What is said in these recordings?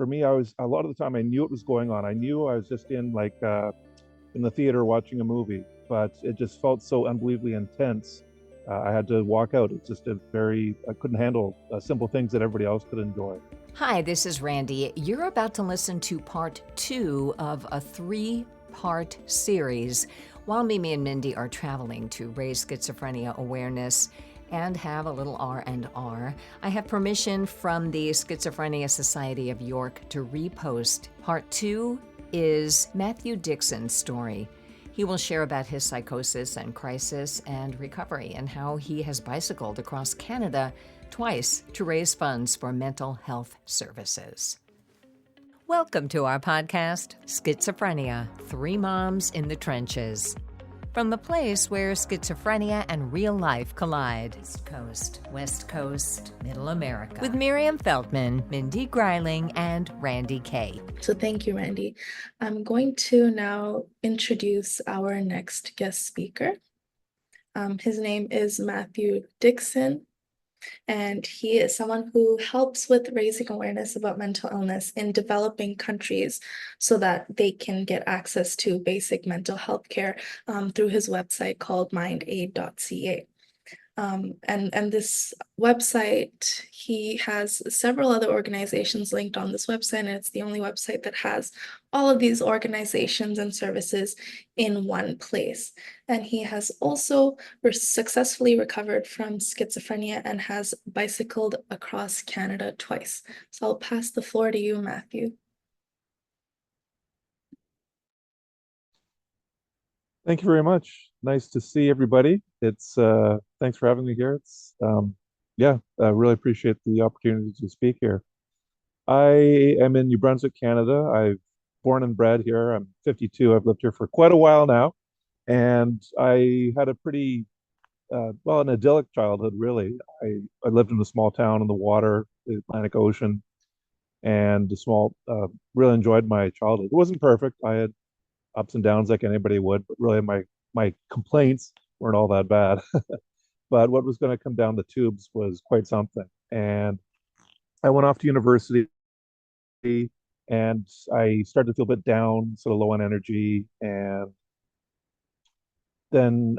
for me, I was a lot of the time I knew what was going on. I knew I was just in the theater watching a movie, but it just felt so unbelievably intense. I had to walk out. It's just I couldn't handle simple things that everybody else could enjoy. Hi, this is Randy. You're about to listen to part 2 of a 3-part series while Mimi and Mindy are traveling to raise schizophrenia awareness and have a little R&R. I have permission from the Schizophrenia Society of York to repost. Part 2 is Matthew Dickson's story. He will share about his psychosis and crisis and recovery and how he has bicycled across Canada twice to raise funds for mental health services. Welcome to our podcast, Schizophrenia, 3 Moms in the Trenches. From the place where schizophrenia and real life collide. East Coast, West Coast, Middle America. With Miriam Feldman, Mindy Greiling, and Randy Kay. So thank you, Randy. I'm going to now introduce our next guest speaker. His name is Matthew Dickson, and he is someone who helps with raising awareness about mental illness in developing countries so that they can get access to basic mental health care through his website called mindaid.ca. And this website, he has several other organizations linked on this website, and it's the only website that has all of these organizations and services in one place. And he has also successfully recovered from schizophrenia and has bicycled across Canada twice. So I'll pass the floor to you, Matthew. Thank you very much. Nice to see everybody. It's thanks for having me here. It's I really appreciate the opportunity to speak here. I am in New Brunswick, Canada. I've born and bred here. I'm 52. I've lived here for quite a while now, and I had a pretty an idyllic childhood, really. I lived in a small town on the water, the Atlantic Ocean, and really enjoyed my childhood. It wasn't perfect. I had ups and downs like anybody would, but really my complaints weren't all that bad. But what was going to come down the tubes was quite something. And I went off to university and I started to feel a bit down, sort of low on energy. And then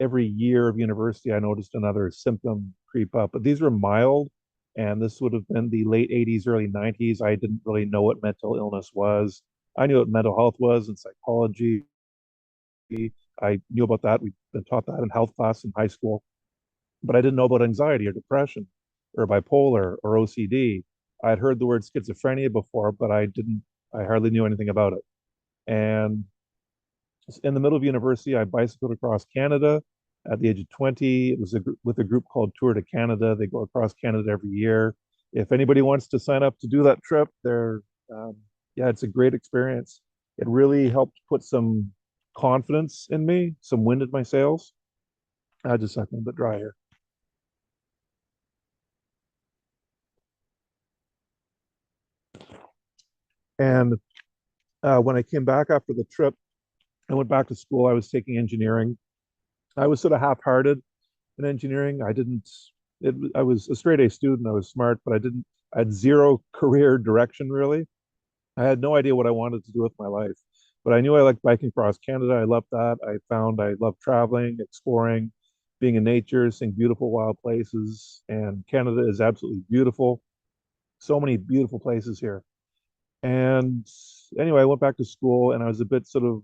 every year of university, I noticed another symptom creep up. But these were mild, and this would have been the late 80s, early 90s. I didn't really know what mental illness was. I knew what mental health was and psychology. I knew about that. We've been taught that in health class in high school, but I didn't know about anxiety or depression or bipolar or OCD. I had heard the word schizophrenia before, but I hardly knew anything about it. And in the middle of university, I bicycled across Canada at the age of 20. It was with a group called Tour de Canada. They go across Canada every year. If anybody wants to sign up to do that trip, it's a great experience. It really helped put some confidence in me, some wind in my sails. I just a second, a bit dry here. And when I came back after the trip, I went back to school. I was taking engineering. I was sort of half-hearted in engineering. I was a straight A student. I was smart, but I had zero career direction really. I had no idea what I wanted to do with my life, but I knew I liked biking across Canada. I loved that. I found I loved traveling, exploring, being in nature, seeing beautiful wild places. And Canada is absolutely beautiful. So many beautiful places here. And anyway, I went back to school and I was a bit sort of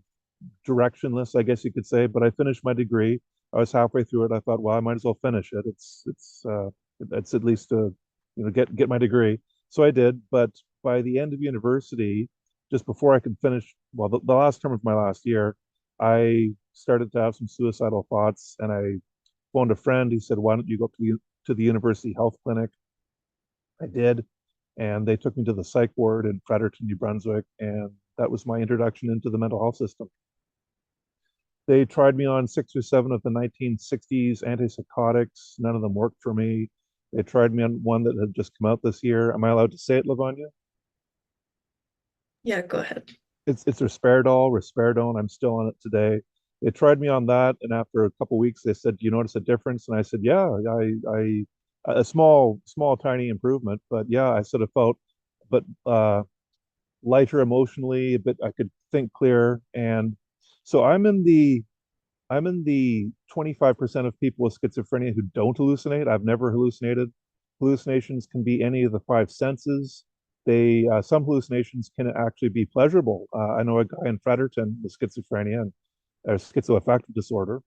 directionless, I guess you could say, but I finished my degree. I was halfway through it. I thought, well, I might as well finish it. It's at least to, get my degree. So I did, but by the end of university, just before I could finish, well, the last term of my last year, I started to have some suicidal thoughts, and I phoned a friend. He said, "Why don't you go to the university health clinic?" I did, and they took me to the psych ward in Fredericton, New Brunswick, and that was my introduction into the mental health system. They tried me on 6 or 7 of the 1960s antipsychotics. None of them worked for me. They tried me on one that had just come out this year. Am I allowed to say it, Lavanya? Yeah, go ahead. It's risperidone. I'm still on it today. They tried me on that, and after a couple of weeks, they said, "Do you notice a difference?" And I said, "Yeah, a small, tiny improvement, but yeah, I sort of felt, but lighter emotionally, a bit, I could think clear. And so I'm in the 25% of people with schizophrenia who don't hallucinate. I've never hallucinated. Hallucinations can be any of the five senses. They some hallucinations can actually be pleasurable. I know a guy in Fredericton with schizophrenia and schizoaffective disorder,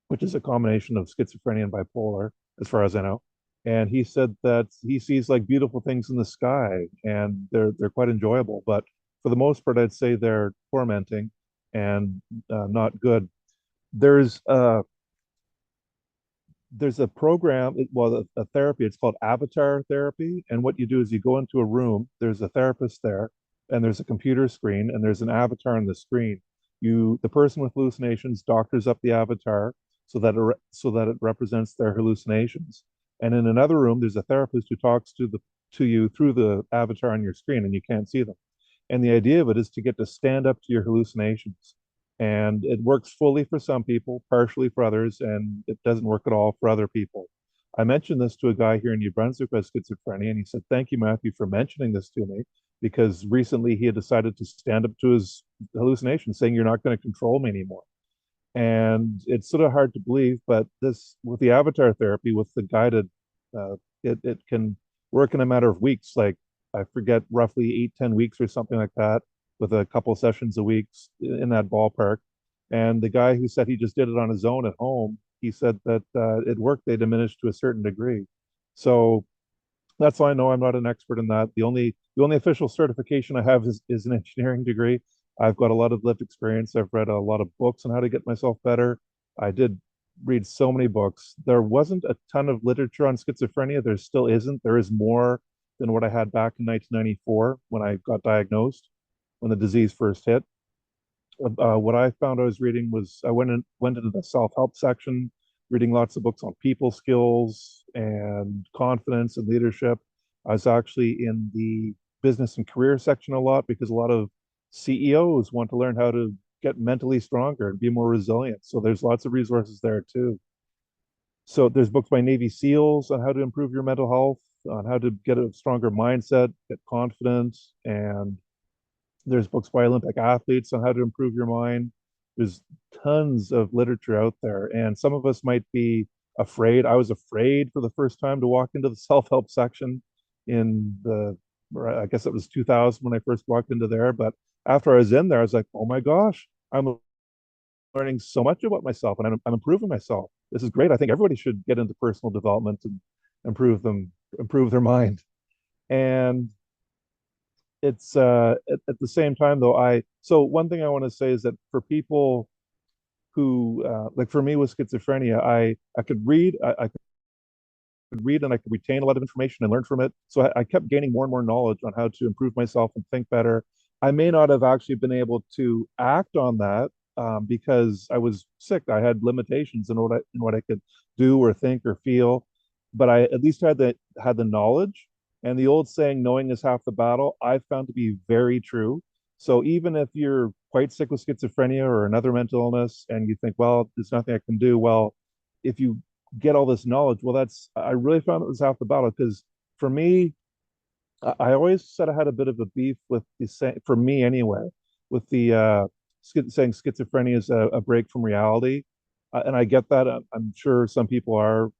which is a combination of schizophrenia and bipolar, as far as I know. And he said that he sees like beautiful things in the sky, and they're quite enjoyable. But for the most part, I'd say they're tormenting and not good. There's uh, there's a program, well, a therapy. It's called avatar therapy. And what you do is you go into a room, there's a therapist there, and there's a computer screen, and there's an avatar on the screen. The person with hallucinations doctors up the avatar so that it represents their hallucinations. And in another room, there's a therapist who talks to you through the avatar on your screen, and you can't see them. And the idea of it is to get to stand up to your hallucinations. And it works fully for some people, partially for others, and it doesn't work at all for other people. I mentioned this to a guy here in New Brunswick who has schizophrenia, and he said, "Thank you, Matthew, for mentioning this to me," because recently he had decided to stand up to his hallucinations, saying, "You're not going to control me anymore." And it's sort of hard to believe, but this with the avatar therapy, with the guided, it can work in a matter of weeks. Like I forget, roughly 8, 10 weeks or something like that, with a couple sessions a week in that ballpark. And the guy who said he just did it on his own at home, he said that it worked. They diminished to a certain degree. So that's why I know I'm not an expert in that. The only official certification I have is an engineering degree. I've got a lot of lived experience. I've read a lot of books on how to get myself better. I did read so many books. There wasn't a ton of literature on schizophrenia. There still isn't. There is more than what I had back in 1994 when I got diagnosed, when the disease first hit. What I found I was reading was went into the self-help section, reading lots of books on people skills and confidence and leadership. I was actually in the business and career section a lot because a lot of CEOs want to learn how to get mentally stronger and be more resilient. So there's lots of resources there too. So there's books by Navy SEALs on how to improve your mental health, on how to get a stronger mindset, get confident, and there's books by Olympic athletes on how to improve your mind. There's tons of literature out there, and some of us might be afraid. I was afraid for the first time to walk into the self-help section in I guess it was 2000 when I first walked into there. But after I was in there, I was like, oh my gosh, I'm learning so much about myself, and I'm improving myself. This is great. I think everybody should get into personal development and improve their mind. And it's at the same time though, so one thing I want to say is that for people who like for me with schizophrenia, I could read, I could read and I could retain a lot of information and learn from it. So I kept gaining more and more knowledge on how to improve myself and think better. I may not have actually been able to act on that because I was sick. I had limitations in what I could do or think or feel, but I at least had the knowledge. And the old saying, "Knowing is half the battle," I've found to be very true. So even if you're quite sick with schizophrenia or another mental illness, and you think, "Well, there's nothing I can do," well, if you get all this knowledge, well, I really found it was half the battle because for me, I always said I had a bit of a beef with the saying, for me anyway, with the saying schizophrenia is a break from reality, and I get that. I'm sure some people are,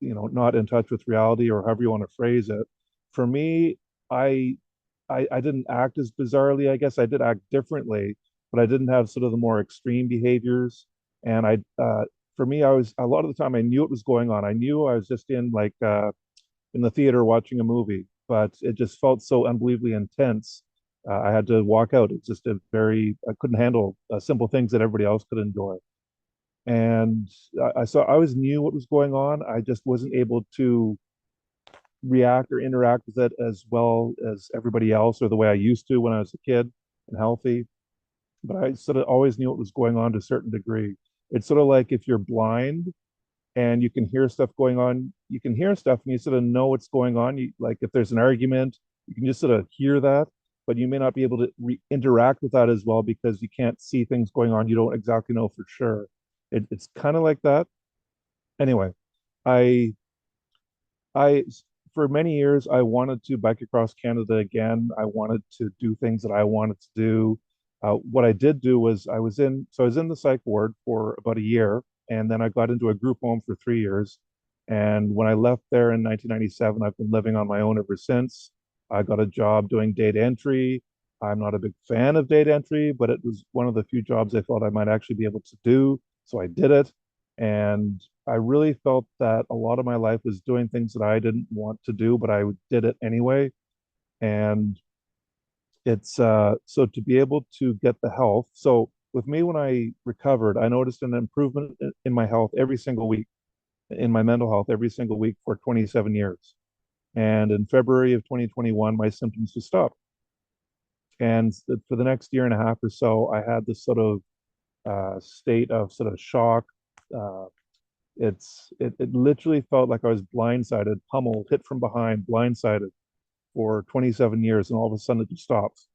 you know, not in touch with reality or however you want to phrase it. For me, I, I didn't act as bizarrely. I guess I did act differently, but I didn't have sort of the more extreme behaviors. And for me, I was a lot of the time I knew what was going on. I knew I was just in the theater watching a movie, but it just felt so unbelievably intense. I had to walk out. It's just I couldn't handle simple things that everybody else could enjoy. And I always knew what was going on. I just wasn't able to react or interact with it as well as everybody else or the way I used to when I was a kid and healthy. But I sort of always knew what was going on to a certain degree. It's sort of like if you're blind and you can hear stuff going on, you can hear stuff and you sort of know what's going on. Like if there's an argument, you can just sort of hear that, but you may not be able to interact with that as well because you can't see things going on. You don't exactly know for sure. It's kind of like that. Anyway, I I for many years, I wanted to bike across Canada again. I wanted to do things that I wanted to do. What I did do was I was in the psych ward for about a year, and then I got into a group home for 3 years. And when I left there in 1997, I've been living on my own ever since. I got a job doing data entry. I'm not a big fan of data entry, but it was one of the few jobs I thought I might actually be able to do. So I did it. And I really felt that a lot of my life was doing things that I didn't want to do, but I did it anyway. And it's so to be able to get the health. So with me, when I recovered, I noticed an improvement in my health every single week, in my mental health every single week for 27 years. And in February of 2021, my symptoms just stopped. And for the next year and a half or so, I had this sort of state of sort of shock. Uh, it literally felt like I was blindsided, pummeled, hit from behind, blindsided for 27 years, and all of a sudden it just stops.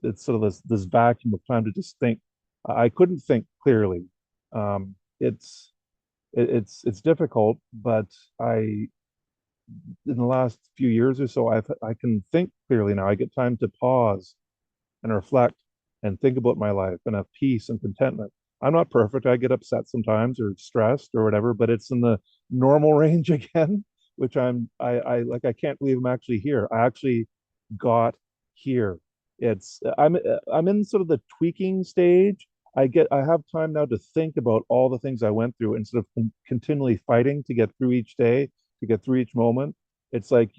It's sort of this vacuum of time to just think. I couldn't think clearly. Um, it's it's difficult, but I in the last few years or so, I can think clearly now. I get time to pause and reflect and think about my life and have peace and contentment. I'm not perfect. I get upset sometimes or stressed or whatever, but it's in the normal range again, which I like I can't believe I'm actually here. I actually got here. It's I'm in sort of the tweaking stage. I have time now to think about all the things I went through instead of continually fighting to get through each day, to get through each moment. It's like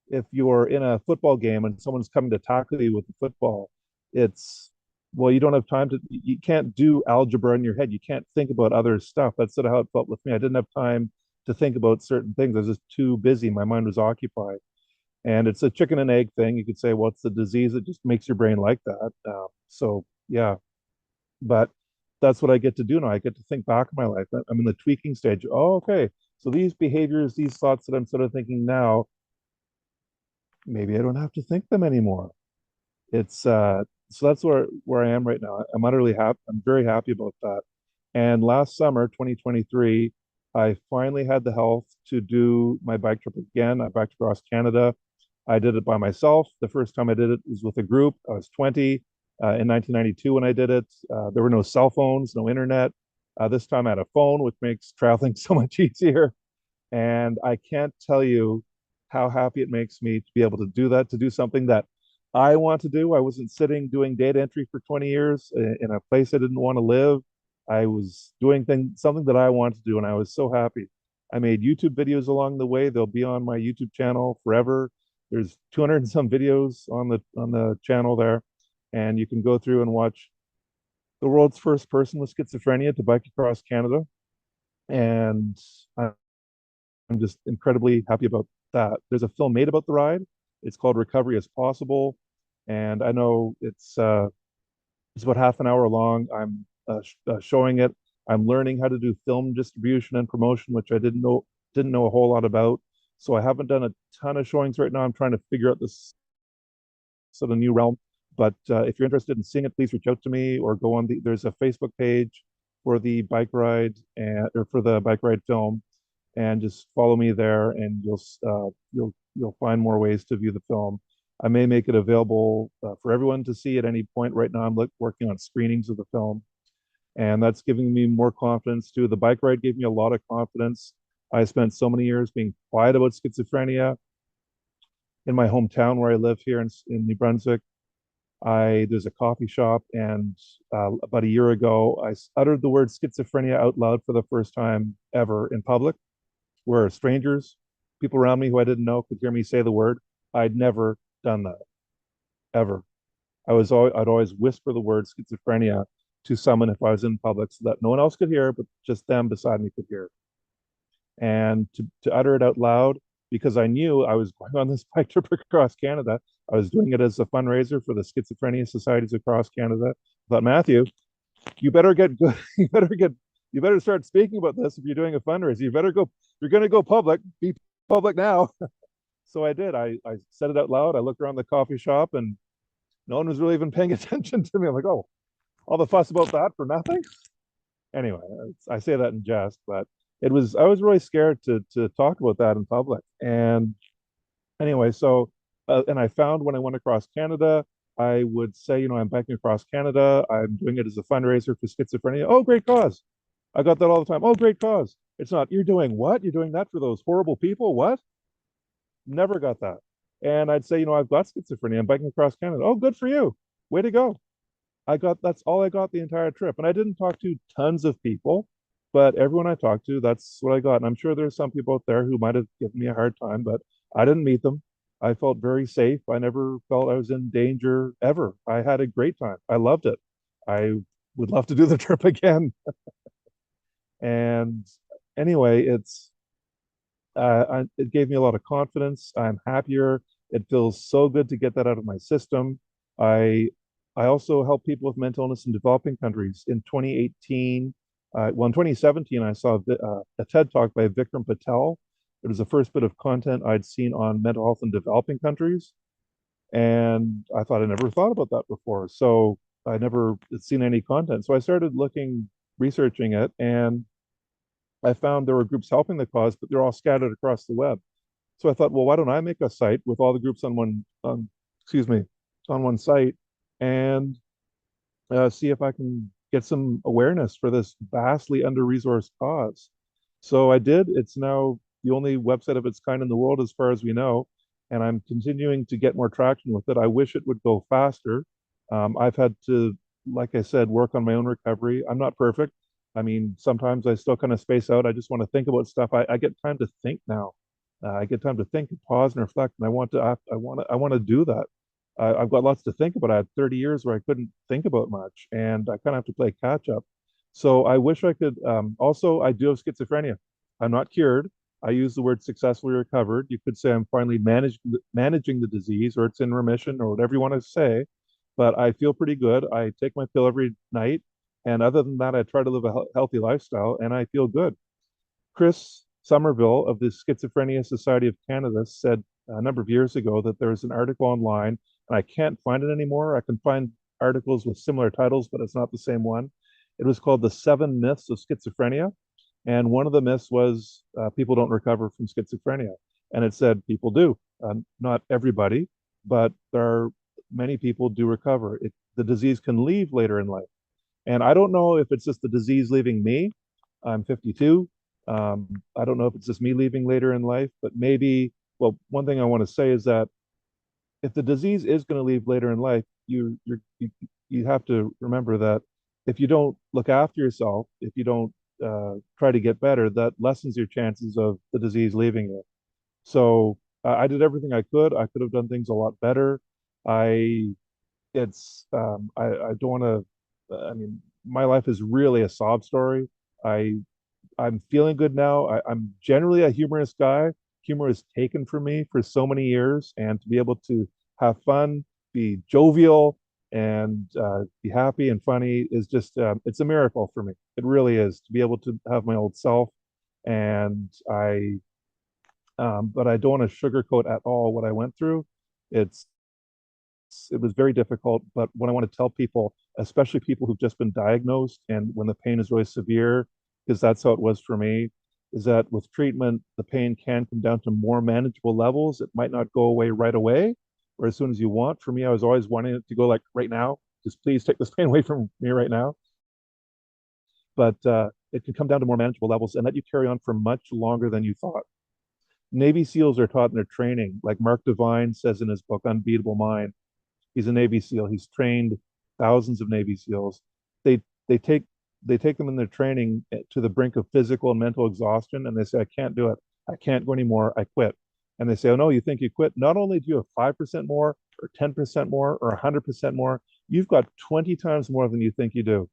if you're in a football game and someone's coming to tackle you with the football, it's well, you don't have time to, you can't do algebra in your head. You can't think about other stuff. That's sort of how it felt with me. I didn't have time to think about certain things. I was just too busy. My mind was occupied. And it's a chicken and egg thing. You could say, well, it's the disease that just makes your brain like that. So, yeah, but that's what I get to do now. I get to think back in my life. I'm in the tweaking stage. Oh, okay. So these behaviors, these thoughts that I'm sort of thinking now, maybe I don't have to think them anymore. It's so that's where I am right now. I'm utterly happy. I'm very happy about that. And last summer, 2023, I finally had the health to do my bike trip again. I biked across Canada. I did it by myself. The first time I did it was with a group. I was 20 in 1992 when I did it. There were no cell phones, no internet. This time I had a phone, which makes traveling so much easier. And I can't tell you how happy it makes me to be able to do that, to do something that I want to do. I wasn't sitting doing data entry for 20 years in a place I didn't want to live. I was doing something that I wanted to do, and I was so happy. I made YouTube videos along the way. They'll be on my YouTube channel forever. There's 200 and some videos on the channel there, and you can go through and watch the world's first person with schizophrenia to bike across Canada. And I'm just incredibly happy about that. There's a film made about the ride. It's called Recovery is Possible, and I know it's about half an hour long. I'm showing it. I'm learning how to do film distribution and promotion, which I didn't know a whole lot about. So I haven't done a ton of showings right now. I'm trying to figure out this sort of new realm. But if you're interested in seeing it, please reach out to me or go on there's a Facebook page for the bike ride or for the bike ride film, and just follow me there, and you'll find more ways to view the film. I may make it available for everyone to see at any point. Right now, I'm working on screenings of the film, and that's giving me more confidence too. The bike ride gave me a lot of confidence. I spent so many years being quiet about schizophrenia in my hometown where I live here in New Brunswick. There's a coffee shop, and about a year ago, I uttered the word schizophrenia out loud for the first time ever in public, where strangers, people around me who I didn't know, could hear me say the word. I'd never done that ever. I'd always whisper the word schizophrenia to someone if I was in public so that no one else could hear, but just them beside me could hear. And to utter it out loud, because I knew I was going on this bike trip across Canada. I was doing it as a fundraiser for the schizophrenia societies across Canada. I thought, Matthew, you better get good. You better start speaking about this if you're doing a fundraiser. You better go. You're going to go public. Be public now. So I did. I said it out loud. I looked around the coffee shop, and no one was really even paying attention to me. I'm like, oh, all the fuss about that for nothing. Anyway, I say that in jest, but I was really scared to talk about that in public. And anyway, so and I found when I went across Canada, I would say, I'm biking across Canada. I'm doing it as a fundraiser for schizophrenia. Oh, great cause. I got that all the time. Oh, great cause. It's not, you're doing what? You're doing that for those horrible people? What? Never got that. And I'd say, I've got schizophrenia. I'm biking across Canada. Oh, good for you. Way to go. That's all I got the entire trip. And I didn't talk to tons of people, but everyone I talked to, that's what I got. And I'm sure there's some people out there who might have given me a hard time, but I didn't meet them. I felt very safe. I never felt I was in danger ever. I had a great time. I loved it. I would love to do the trip again. And anyway, it gave me a lot of confidence. I'm happier. It feels so good to get that out of my system. I I also help people with mental illness in developing countries. In 2018, in 2017, I saw a TED talk by Vikram Patel. It was the first bit of content I'd seen on mental health in developing countries, and I thought I never thought about that before. So I never had seen any content. So I started researching it, and I found there were groups helping the cause, but they're all scattered across the web. So I thought, well, why don't I make a site with all the groups excuse me, on one site, and see if I can get some awareness for this vastly under-resourced cause. So I did. It's now the only website of its kind in the world, as far as we know, and I'm continuing to get more traction with it. I wish it would go faster. I've had to, like I said, work on my own recovery. I'm not perfect. I mean, sometimes I still kind of space out. I just want to think about stuff. I get time to think now. I get time to think and pause and reflect, and I want to do that. I've got lots to think about. I had 30 years where I couldn't think about much, and I kind of have to play catch up. So I wish I could. Also, I do have schizophrenia. I'm not cured. I use the word successfully recovered. You could say I'm finally managing the disease, or it's in remission, or whatever you want to say. But I feel pretty good. I take my pill every night, and other than that, I try to live a healthy lifestyle, and I feel good. Chris Somerville of the Schizophrenia Society of Canada said a number of years ago that there was an article online, and I can't find it anymore. I can find articles with similar titles, but it's not the same one. It was called The Seven Myths of Schizophrenia. And one of the myths was people don't recover from schizophrenia. And it said people do. Not everybody, but there are many people do recover. The disease can leave later in life. And I don't know if it's just the disease leaving me. I'm 52. I don't know if it's just me leaving later in life, but maybe, well, one thing I want to say is that if the disease is going to leave later in life, you have to remember that if you don't look after yourself, if you don't try to get better, that lessens your chances of the disease leaving you. So I did everything I could. I could have done things a lot better. I I don't want to. I mean, my life is really a sob story. I I'm feeling good now. I'm generally a humorous guy. Humor is taken from me for so many years, and to be able to have fun, be jovial, and be happy and funny is just it's a miracle for me. It really is to be able to have my old self, and but I don't want to sugarcoat at all what I went through. It's it was very difficult, but what I want to tell people, especially people who've just been diagnosed and when the pain is really severe, because that's how it was for me, is that with treatment, the pain can come down to more manageable levels. It might not go away right away or as soon as you want. For me, I was always wanting it to go like right now. Just please take this pain away from me right now. But it can come down to more manageable levels and let you carry on for much longer than you thought. Navy SEALs are taught in their training, like Mark Devine says in his book, Unbeatable Mind. He's a Navy SEAL. He's trained thousands of Navy SEALs. They they take they take them in their training to the brink of physical and mental exhaustion, and they say, "I can't do it. I can't go anymore. I quit." And they say, "Oh no, you think you quit? Not only do you have 5% more, or 10% more, or 100% more, you've got 20 times more than you think you do."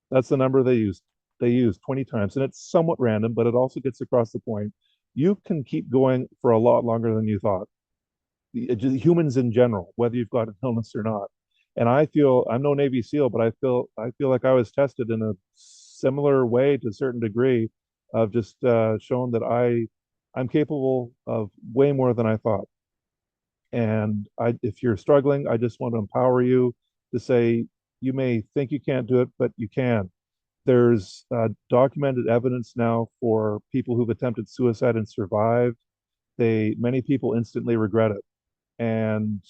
That's the number they use. They use 20 times, and it's somewhat random, but it also gets across the point. You can keep going for a lot longer than you thought, humans in general, whether you've got an illness or not. And I feel I'm no Navy SEAL, but I feel like I was tested in a similar way to a certain degree of just showing that I'm capable of way more than I thought. And if you're struggling, I just want to empower you to say you may think you can't do it, but you can. There's documented evidence now for people who've attempted suicide and survived. Many people instantly regret it. And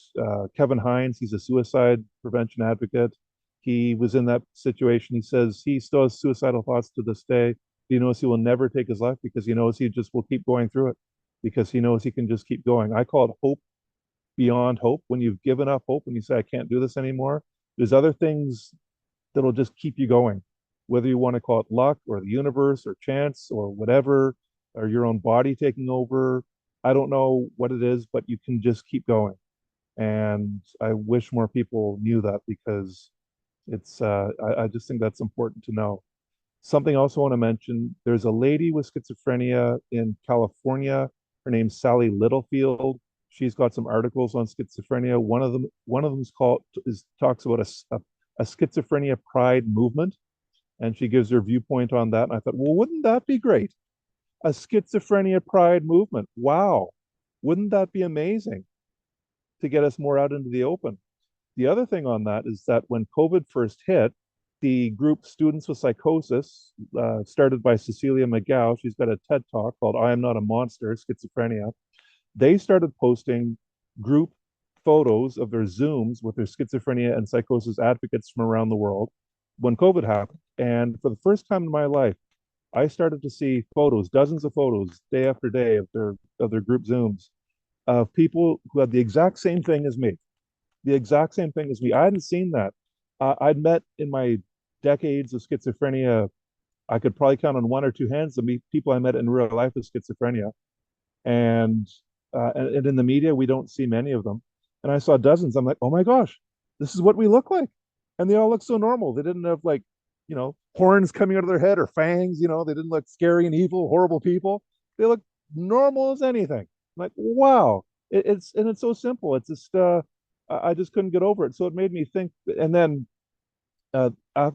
Kevin Hines, he's a suicide prevention advocate. He was in that situation. He says he still has suicidal thoughts to this day. He knows he will never take his life because he knows he just will keep going through it because he knows he can just keep going. I call it hope beyond hope. When you've given up hope and you say, I can't do this anymore, there's other things that'll just keep you going, whether you want to call it luck or the universe or chance or whatever, or your own body taking over. I don't know what it is, but you can just keep going. And I wish more people knew that because I just think that's important to know. Something else I want to mention, there's a lady with schizophrenia in California. Her name's Sally Littlefield. She's got some articles on schizophrenia. One of them talks about a schizophrenia pride movement, and she gives her viewpoint on that. And I thought, well, wouldn't that be great? A schizophrenia pride movement. Wow. Wouldn't that be amazing to get us more out into the open? The other thing on that is that when COVID first hit, the group Students with Psychosis, started by Cecilia McGow, she's got a TED Talk called I Am Not a Monster, Schizophrenia. They started posting group photos of their Zooms with their schizophrenia and psychosis advocates from around the world when COVID happened. And for the first time in my life, I started to see photos, dozens of photos, day after day of their group Zooms of people who had the exact same thing as me, the exact same thing as me. I hadn't seen that. I'd met in my decades of schizophrenia. I could probably count on one or two hands the people I met in real life with schizophrenia, and and in the media we don't see many of them. And I saw dozens. I'm like, oh my gosh, this is what we look like, and they all look so normal. They didn't have like, horns coming out of their head or fangs. They didn't look scary and evil, horrible people. They look normal as anything. I'm like, wow, it's so simple. It's just I just couldn't get over it. So it made me think. And then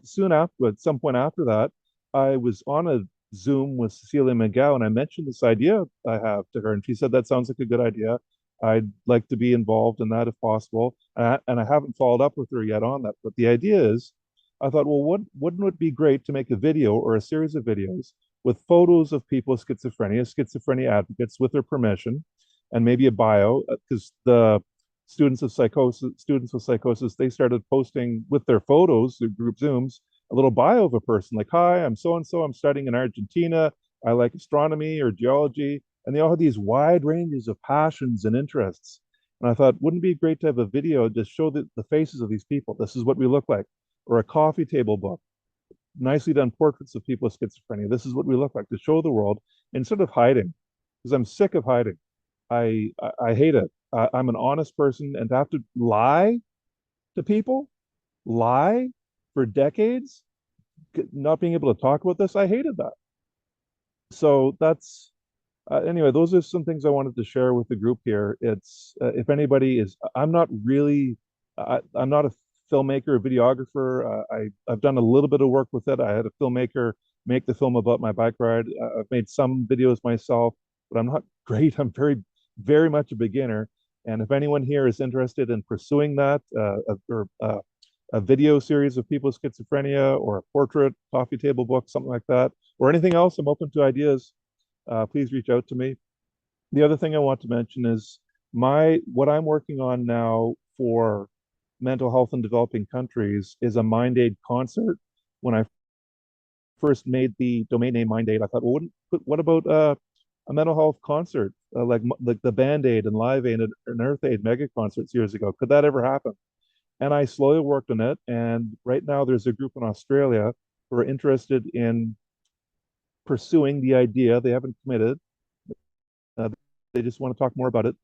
soon after, at some point after that, I was on a Zoom with Cecilia McGow, and I mentioned this idea I have to her, and she said that sounds like a good idea. I'd like to be involved in that if possible, and I haven't followed up with her yet on that. But the idea is, I thought, well, wouldn't it be great to make a video or a series of videos with photos of people with schizophrenia advocates with their permission, and maybe a bio, because the students with psychosis, they started posting with their photos, their group Zooms, a little bio of a person, like, hi, I'm so and so, I'm studying in Argentina, I like astronomy or geology, and they all had these wide ranges of passions and interests. And I thought, wouldn't it be great to have a video to show the faces of these people? This is what we look like. Or a coffee table book, nicely done portraits of people with schizophrenia. This is what we look like, to show the world instead of hiding, because I'm sick of hiding. I hate it. I'm an honest person, and to have to lie to people, lie for decades, not being able to talk about this, I hated that. So that's anyway. Those are some things I wanted to share with the group here. It's if anybody is, I'm not really, I'm not a filmmaker or videographer. I've done a little bit of work with it. I had a filmmaker make the film about my bike ride. I've made some videos myself, but I'm not great. I'm very much a beginner. And if anyone here is interested in pursuing that, or a video series of people with schizophrenia, or a portrait, coffee table book, something like that, or anything else, I'm open to ideas. Please reach out to me. The other thing I want to mention is what I'm working on now for mental health in developing countries is a Mind Aid concert. When I first made the domain name Mind Aid, I thought, well, what about a mental health concert, like the Band Aid and Live Aid and Earth Aid mega concerts years ago? Could that ever happen? And I slowly worked on it. And right now there's a group in Australia who are interested in pursuing the idea. They haven't committed. Uh, they just want to talk more about it,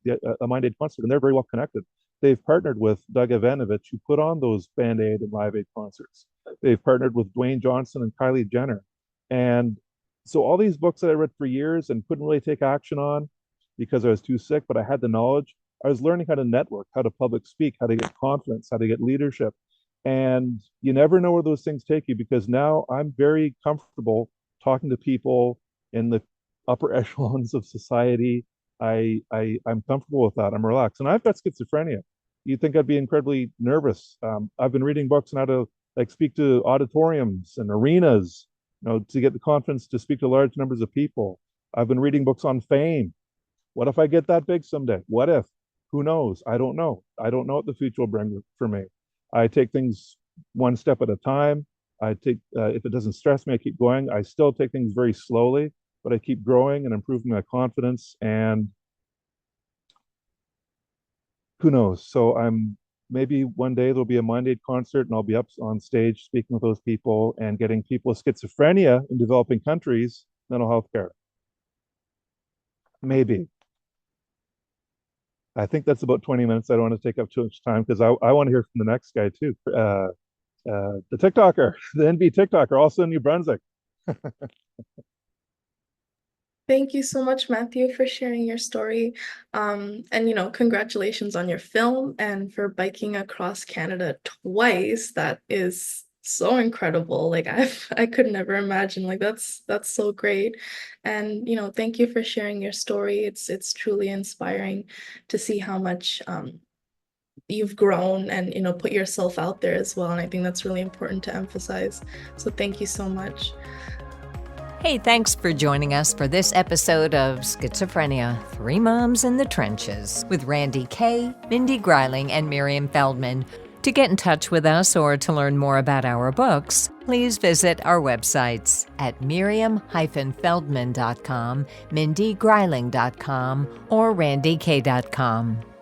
a Mind Aid concert, and they're very well connected. They've partnered with Doug Ivanovich, who put on those Band Aid and Live Aid concerts. They've partnered with Dwayne Johnson and Kylie Jenner. And so all these books that I read for years and couldn't really take action on because I was too sick, but I had the knowledge. I was learning how to network, how to public speak, how to get confidence, how to get leadership. And you never know where those things take you, because now I'm very comfortable talking to people in the upper echelons of society. I'm comfortable with that. I'm relaxed, and I've got schizophrenia. You'd think I'd be incredibly nervous. I've been reading books on how to like speak to auditoriums and arenas, to get the confidence to speak to large numbers of people. I've been reading books on fame. What if I get that big someday? What if? Who knows? I don't know. I don't know what the future will bring for me. I take things one step at a time. If it doesn't stress me, I keep going. I still take things very slowly, but I keep growing and improving my confidence. And who knows? So maybe one day there'll be a Mind Aid concert and I'll be up on stage speaking with those people and getting people with schizophrenia in developing countries mental health care. Maybe. I think that's about 20 minutes. I don't want to take up too much time because I want to hear from the next guy too. The TikToker, the NB TikToker, also in New Brunswick. Thank you so much, Matthew, for sharing your story. And congratulations on your film and for biking across Canada twice. That is so incredible. Like I could never imagine. Like that's so great. And thank you for sharing your story. It's truly inspiring to see how much you've grown and put yourself out there as well. And I think that's really important to emphasize. So thank you so much. Hey, thanks for joining us for this episode of Schizophrenia, Three Moms in the Trenches with Randy Kay, Mindy Greiling, and Miriam Feldman. To get in touch with us or to learn more about our books, please visit our websites at miriam-feldman.com, mindygreiling.com, or randykay.com.